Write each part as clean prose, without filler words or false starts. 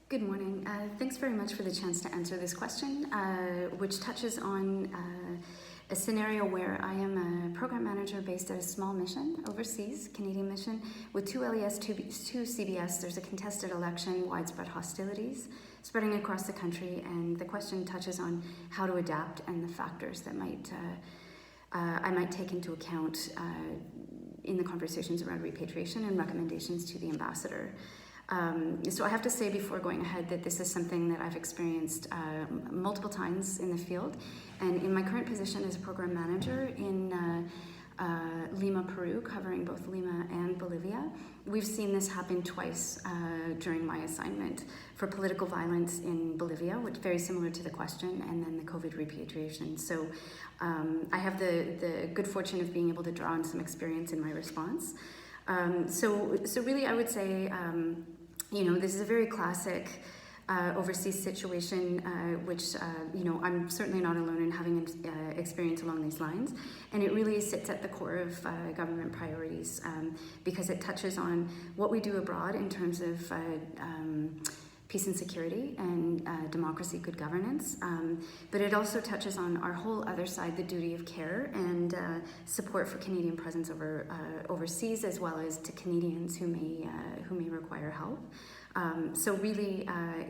Good morning. Thanks very much for the chance to answer this question, which touches on a scenario where I am a program manager based at a small mission overseas, Canadian mission, with 2 LES, 2 CBS. There's a contested election, widespread hostilities spreading across the country, and the question touches on how to adapt and the factors that I might take into account in the conversations around repatriation and recommendations to the ambassador. So I have to say before going ahead that this is something that I've experienced multiple times in the field, and in my current position as a program manager in Lima, Peru, covering both Lima and Bolivia, we've seen this happen twice during my assignment for political violence in Bolivia, which is very similar to the question, and then the COVID repatriation. So I have the good fortune of being able to draw on some experience in my response. So really I would say, this is a very classic overseas situation, which, I'm certainly not alone in having experience along these lines. And it really sits at the core of government priorities because it touches on what we do abroad in terms of peace and security and democracy, good governance. But it also touches on our whole other side, the duty of care and support for Canadian presence overseas, as well as to Canadians who may require help. So really,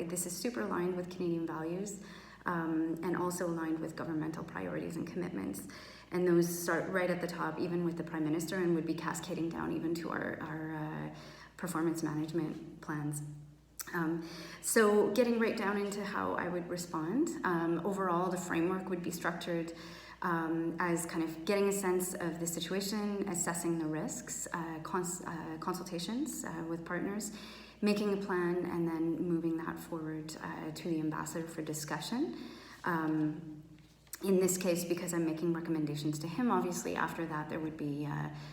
this is super aligned with Canadian values and also aligned with governmental priorities and commitments. And those start right at the top, even with the Prime Minister, and would be cascading down even to our performance management plans. So getting right down into how I would respond, overall the framework would be structured as kind of getting a sense of the situation, assessing the risks, consultations with partners, making a plan, and then moving that forward to the ambassador for discussion. In this case, because I'm making recommendations to him, obviously after that there would be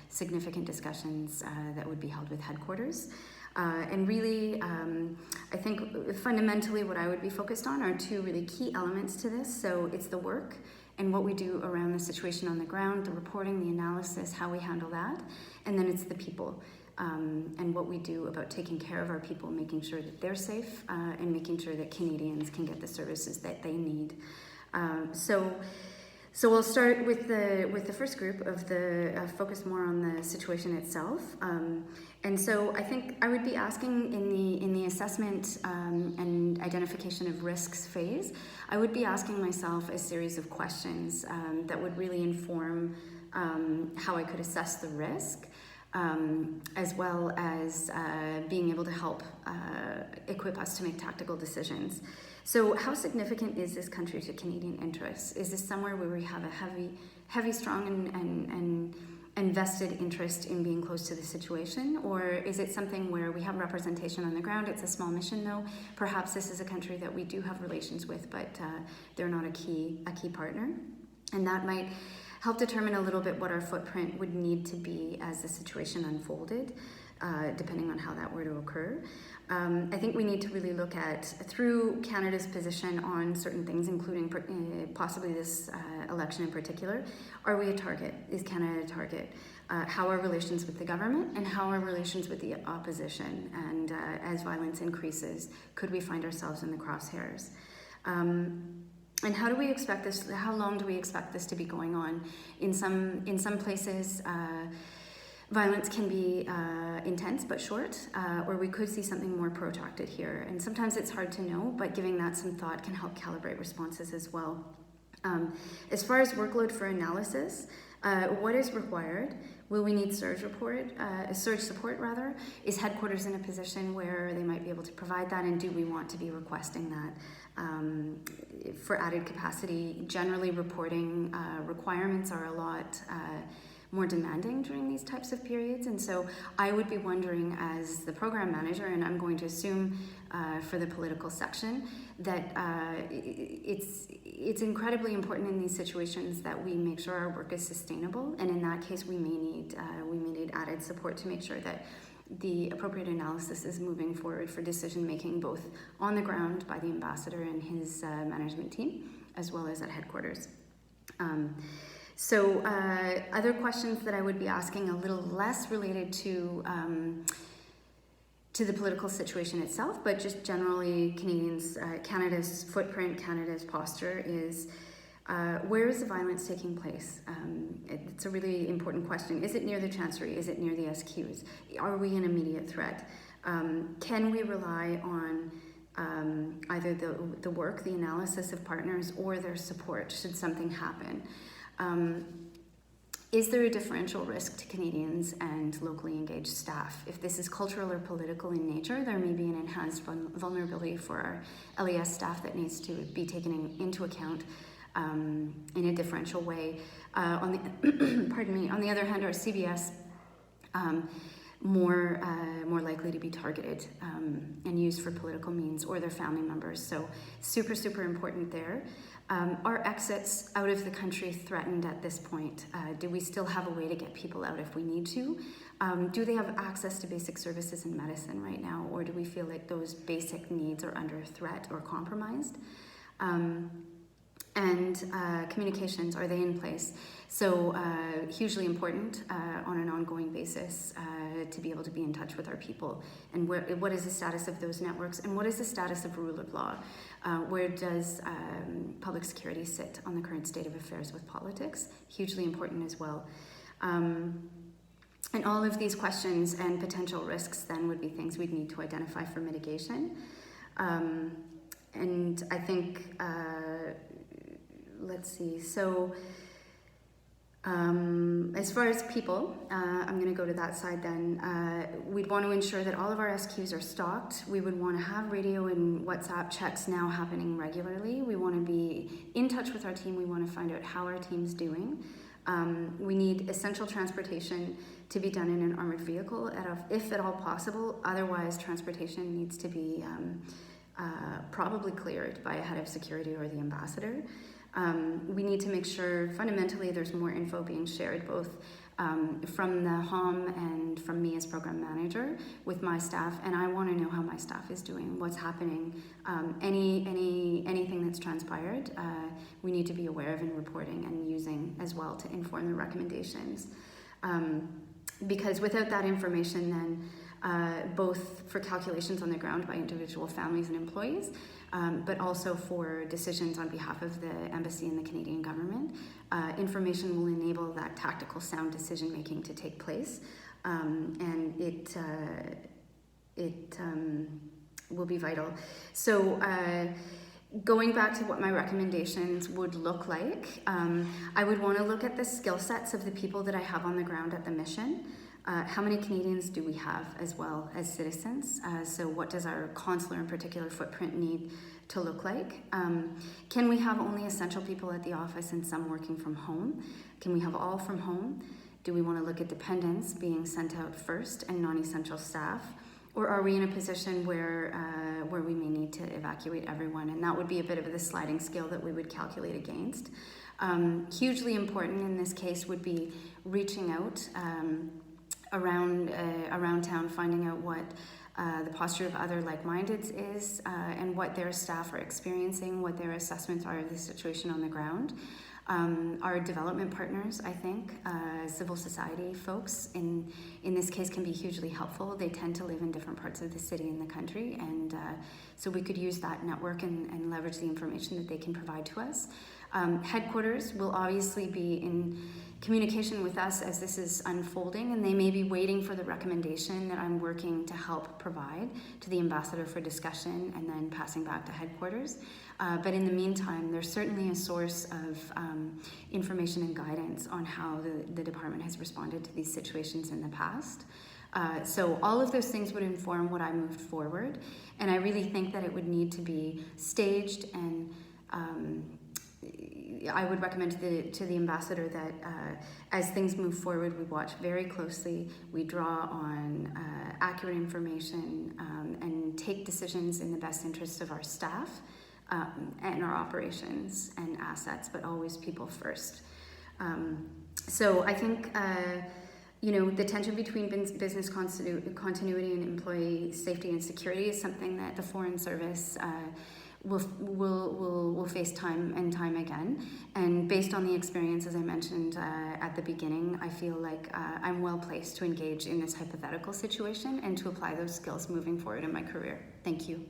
significant discussions that would be held with headquarters. And really, I think fundamentally what I would be focused on are two really key elements to this. So it's the work and what we do around the situation on the ground, the reporting, the analysis, how we handle that. And then it's the people and what we do about taking care of our people, making sure that they're safe and making sure that Canadians can get the services that they need. So we'll start with the first group of the focus more on the situation itself. And so I think I would be asking in the assessment and identification of risks phase, I would be asking myself a series of questions that would really inform how I could assess the risk, as well as being able to help equip us to make tactical decisions. So how significant is this country to Canadian interests? Is this somewhere where we have a heavy, strong and vested interest in being close to the situation? Or is it something where we have representation on the ground? It's a small mission though. Perhaps this is a country that we do have relations with, but they're not a key partner. And that might help determine a little bit what our footprint would need to be as the situation unfolded, depending on how that were to occur. I think we need to really look at, through Canada's position on certain things, including possibly this election in particular, are we a target? Is Canada a target? How are relations with the government and how are relations with the opposition? And as violence increases, could we find ourselves in the crosshairs? And how do we expect this? How long do we expect this to be going on? In some places, violence can be intense but short, or we could see something more protracted here. And sometimes it's hard to know, but giving that some thought can help calibrate responses as well. As far as workload for analysis, what is required? Will we need surge support? Is headquarters in a position where they might be able to provide that, and do we want to be requesting that for added capacity? Generally, reporting requirements are a lot more demanding during these types of periods, and so I would be wondering as the program manager, and I'm going to assume for the political section, that it's incredibly important in these situations that we make sure our work is sustainable, and in that case we may need added support to make sure that the appropriate analysis is moving forward for decision making, both on the ground by the ambassador and his management team, as well as at headquarters. So other questions that I would be asking, a little less related to to the political situation itself, but just generally Canadians, Canada's footprint, Canada's posture is, where is the violence taking place? It's a really important question. Is it near the Chancery? Is it near the SQs? Are we an immediate threat? Can we rely on either the work, the analysis of partners, or their support should something happen? Is there a differential risk to Canadians and locally engaged staff? If this is cultural or political in nature, there may be an enhanced vulnerability for our LES staff that needs to be taken into account in a differential way. On the other hand, our CBS more likely to be targeted and used for political means, or their family members. So super important there. Are exits out of the country threatened at this point? Do we still have a way to get people out if we need to? Do they have access to basic services in medicine right now, or do we feel like those basic needs are under threat or compromised? And communications, are they in place? So hugely important on an ongoing basis to be able to be in touch with our people. And what is the status of those networks, and what is the status of rule of law? Where does public security sit on the current state of affairs with politics? Hugely important as well. And all of these questions and potential risks then would be things we'd need to identify for mitigation. And I think, let's see, so as far as people, I'm going to go to that side then. We'd want to ensure that all of our SQs are stocked. We would want to have radio and WhatsApp checks now happening regularly. We want to be in touch with our team. We want to find out how our team's doing. We need essential transportation to be done in an armored vehicle, if at all possible. Otherwise, transportation needs to be probably cleared by a head of security or the ambassador. We need to make sure, fundamentally, there's more info being shared, both from the HOM and from me as program manager with my staff, and I want to know how my staff is doing, what's happening, anything that's transpired. We need to be aware of and reporting and using as well to inform the recommendations. Because without that information, then both for calculations on the ground by individual families and employees, but also for decisions on behalf of the embassy and the Canadian government. Information will enable that tactical sound decision making to take place, and it will be vital. So going back to what my recommendations would look like, I would want to look at the skill sets of the people that I have on the ground at the mission. How many Canadians do we have as well as citizens? So what does our consular in particular footprint need to look like? Can we have only essential people at the office and some working from home? Can we have all from home? Do we want to look at dependents being sent out first and non-essential staff? Or are we in a position where we may need to evacuate everyone? And that would be a bit of the sliding scale that we would calculate against. Hugely important in this case would be reaching out around town, finding out what the posture of other like-mindeds is, and what their staff are experiencing, what their assessments are of the situation on the ground. Our development partners, I think, civil society folks, in this case can be hugely helpful. They tend to live in different parts of the city and the country, and so we could use that network and leverage the information that they can provide to us. Headquarters will obviously be in communication with us as this is unfolding, and they may be waiting for the recommendation that I'm working to help provide to the ambassador for discussion and then passing back to headquarters. But in the meantime, there's certainly a source of information and guidance on how the department has responded to these situations in the past. So all of those things would inform what I moved forward, and I really think that it would need to be staged, and I would recommend to the ambassador that as things move forward, we watch very closely, we draw on accurate information, and take decisions in the best interests of our staff and our operations and assets, but always people first. So I think the tension between business continuity and employee safety and security is something that the Foreign Service will face time and time again. And based on the experience, as I mentioned at the beginning, I feel like I'm well placed to engage in this hypothetical situation and to apply those skills moving forward in my career. Thank you.